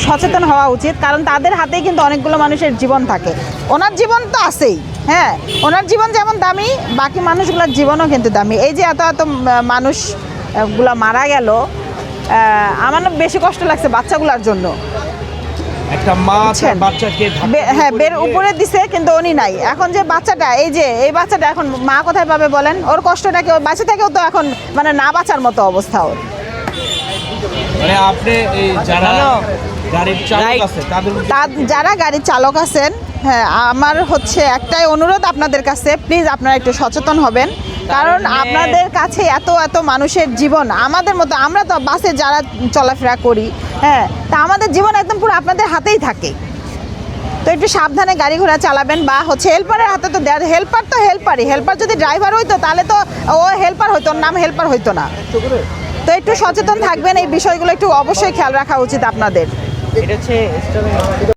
সচেতন হওয়া উচিত, কারণ তাদের হাতেই কিন্তু অনেকগুলো মানুষের জীবন থাকে। ওনার জীবন তো আছেই, হ্যাঁ, ওনার জীবন যেমন দামি, বাকি মানুষগুলোর জীবনও কিন্তু দামি। এই যে এত এত মানুষগুলো মারা গেল, আমার না বেশি কষ্ট লাগছে বাচ্চাগুলোর জন্য। একটা মা তার বাচ্চাকে হ্যাঁ বের উপরে দিছে, কিন্তু উনি নাই। এখন যে বাচ্চাটা, এই বাচ্চাটা এখন মা কোথায় পাবে বলেন? ওর কষ্টটাকে ওর বাচ্চা থেকেও তো এখন মানে না বাঁচার মতো অবস্থা ওর। মানে আপনি এই যারা গাড়ির চালক আছে যারা গাড়ির চালক আছেন, হ্যাঁ, আমার হচ্ছে একটাই অনুরোধ আপনাদের কাছে, প্লিজ আপনারা একটু সচেতন হবেন, কারণ আপনাদের কাছে এত এত মানুষের জীবন, আমাদের মতো আমরা তো বাসে যারা চলাফেরা করি, হ্যাঁ, তা আমাদের জীবন একদম পুরো আপনাদের হাতেই থাকে। তো একটু সাবধানে গাড়ি ঘোড়া চালাবেন, বা হচ্ছে হেল্পারের হাতে তো দেওয়া। হেল্পার তো হেল্পার যদি ড্রাইভার হইতো তাহলে তো ও হেল্পার হইতো, ওর নাম হেল্পার হইতো না। তো একটু সচেতন থাকবেন, এই বিষয়গুলো একটু অবশ্যই খেয়াল রাখা উচিত আপনাদের।